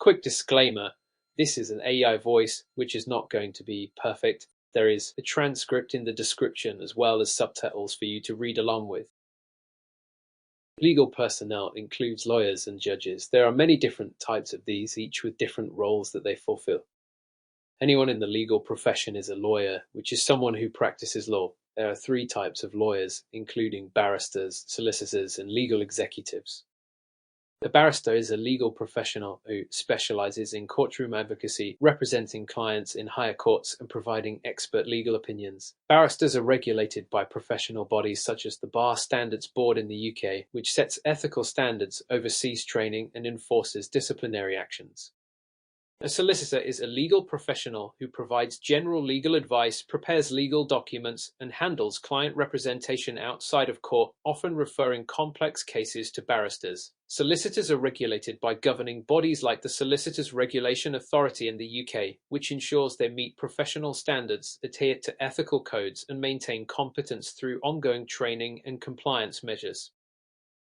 Quick disclaimer, this is an AI voice, which is not going to be perfect. There is a transcript in the description as well as subtitles for you to read along with. Legal personnel includes lawyers and judges. There are many different types of these, each with different roles that they fulfill. Anyone in the legal profession is a lawyer, which is someone who practices law. There are three types of lawyers, including barristers, solicitors, and legal executives. A barrister is a legal professional who specializes in courtroom advocacy, representing clients in higher courts and providing expert legal opinions. Barristers are regulated by professional bodies such as the Bar Standards Board in the UK, which sets ethical standards, oversees training, and enforces disciplinary actions. A solicitor is a legal professional who provides general legal advice, prepares legal documents, and handles client representation outside of court, often referring complex cases to barristers. Solicitors are regulated by governing bodies like the Solicitors Regulation Authority in the UK, which ensures they meet professional standards, adhere to ethical codes, and maintain competence through ongoing training and compliance measures.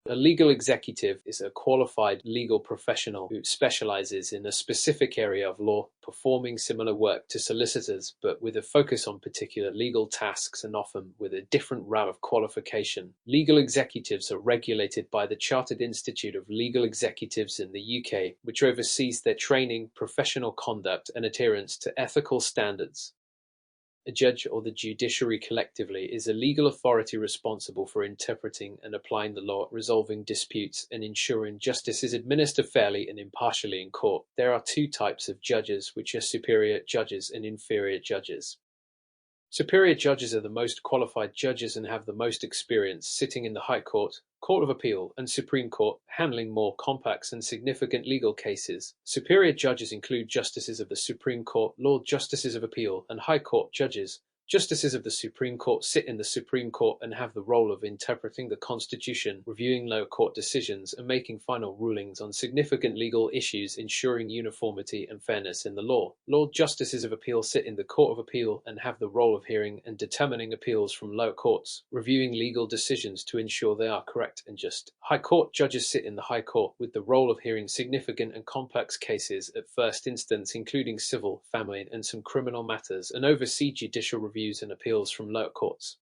A legal executive is a qualified legal professional who specializes in a specific area of law, performing similar work to solicitors, but with a focus on particular legal tasks and often with a different route of qualification. Legal executives are regulated by the Chartered Institute of Legal Executives in the UK, which oversees their training, professional conduct, and adherence to ethical standards. A judge or the judiciary collectively is a legal authority responsible for interpreting and applying the law, resolving disputes, and ensuring justice is administered fairly and impartially in court. There are two types of judges, which are superior judges and inferior judges. Superior judges are the most qualified judges and have the most experience, sitting in the High Court, Court of Appeal, and Supreme Court, handling more complex and significant legal cases. Superior judges include justices of the Supreme Court, Lord Justices of Appeal, and High Court judges. Justices of the Supreme Court sit in the Supreme Court and have the role of interpreting the Constitution, reviewing lower court decisions, and making final rulings on significant legal issues, ensuring uniformity and fairness in the law. Lord Justices of Appeal sit in the Court of Appeal and have the role of hearing and determining appeals from lower courts, reviewing legal decisions to ensure they are correct and just. High Court judges sit in the High Court with the role of hearing significant and complex cases at first instance, including civil, family, and some criminal matters, and oversee judicial reviews and appeals from lower courts.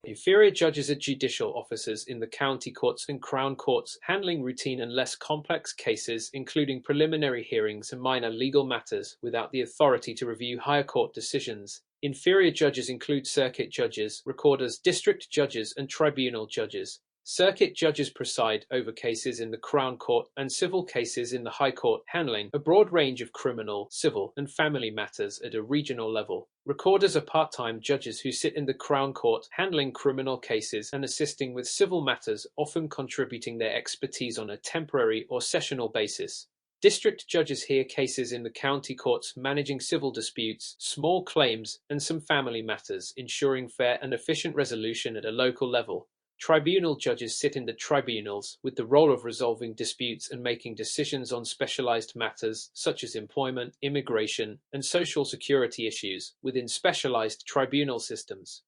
Inferior judges are judicial officers in the county courts and crown courts, handling routine and less complex cases, including preliminary hearings and minor legal matters, without the authority to review higher court decisions. Inferior judges include circuit judges, recorders, district judges, and tribunal judges. Circuit judges preside over cases in the Crown Court and civil cases in the High Court, handling a broad range of criminal, civil, and family matters at a regional level. Recorders are part-time judges who sit in the Crown Court, handling criminal cases and assisting with civil matters, often contributing their expertise on a temporary or sessional basis. District judges hear cases in the county courts, managing civil disputes, small claims, and some family matters, ensuring fair and efficient resolution at a local level. Tribunal judges sit in the tribunals with the role of resolving disputes and making decisions on specialized matters such as employment, immigration, and social security issues within specialized tribunal systems.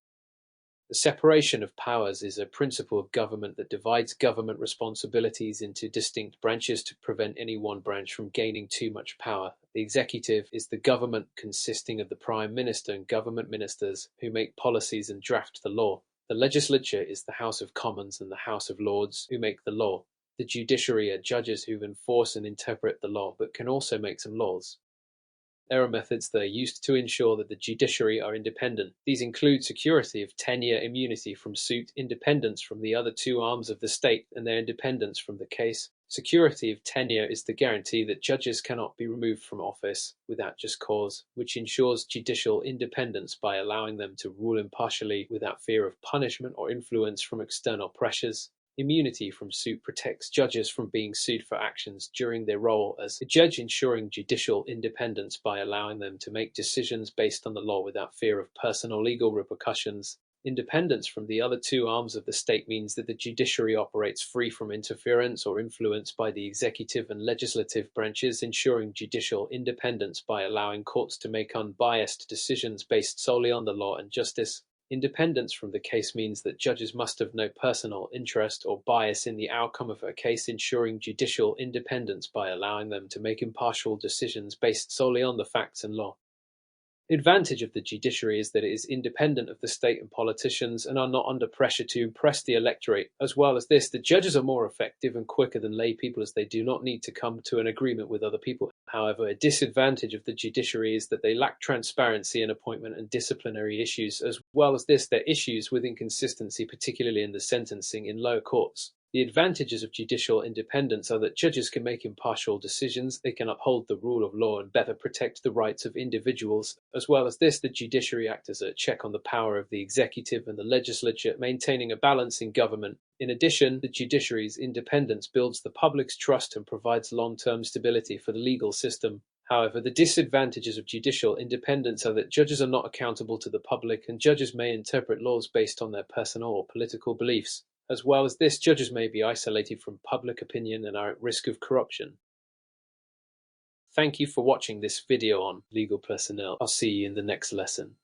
The separation of powers is a principle of government that divides government responsibilities into distinct branches to prevent any one branch from gaining too much power. The executive is the government consisting of the Prime Minister and government ministers who make policies and draft the law. The legislature is the House of Commons and the House of Lords who make the law. The judiciary are judges who enforce and interpret the law, but can also make some laws. There are methods that are used to ensure that the judiciary are independent. These include security of tenure, immunity from suit, independence from the other two arms of the state, and their independence from the case. Security of tenure is the guarantee that judges cannot be removed from office without just cause, which ensures judicial independence by allowing them to rule impartially without fear of punishment or influence from external pressures. Immunity from suit protects judges from being sued for actions during their role as a judge, ensuring judicial independence by allowing them to make decisions based on the law without fear of personal legal repercussions. Independence from the other two arms of the state means that the judiciary operates free from interference or influence by the executive and legislative branches, ensuring judicial independence by allowing courts to make unbiased decisions based solely on the law and justice. Independence from the case means that judges must have no personal interest or bias in the outcome of a case, ensuring judicial independence by allowing them to make impartial decisions based solely on the facts and law. The advantage of the judiciary is that it is independent of the state and politicians and are not under pressure to impress the electorate. As well as this, the judges are more effective and quicker than lay people, as they do not need to come to an agreement with other people. However, a disadvantage of the judiciary is that they lack transparency in appointment and disciplinary issues. As well as this, there are issues with inconsistency, particularly in the sentencing in lower courts. The advantages of judicial independence are that judges can make impartial decisions, they can uphold the rule of law and better protect the rights of individuals. As well as this, the judiciary acts as a check on the power of the executive and the legislature, maintaining a balance in government. In addition, the judiciary's independence builds the public's trust and provides long-term stability for the legal system. However, the disadvantages of judicial independence are that judges are not accountable to the public, and judges may interpret laws based on their personal or political beliefs. As well as this, judges may be isolated from public opinion and are at risk of corruption. Thank you for watching this video on legal personnel. I'll see you in the next lesson.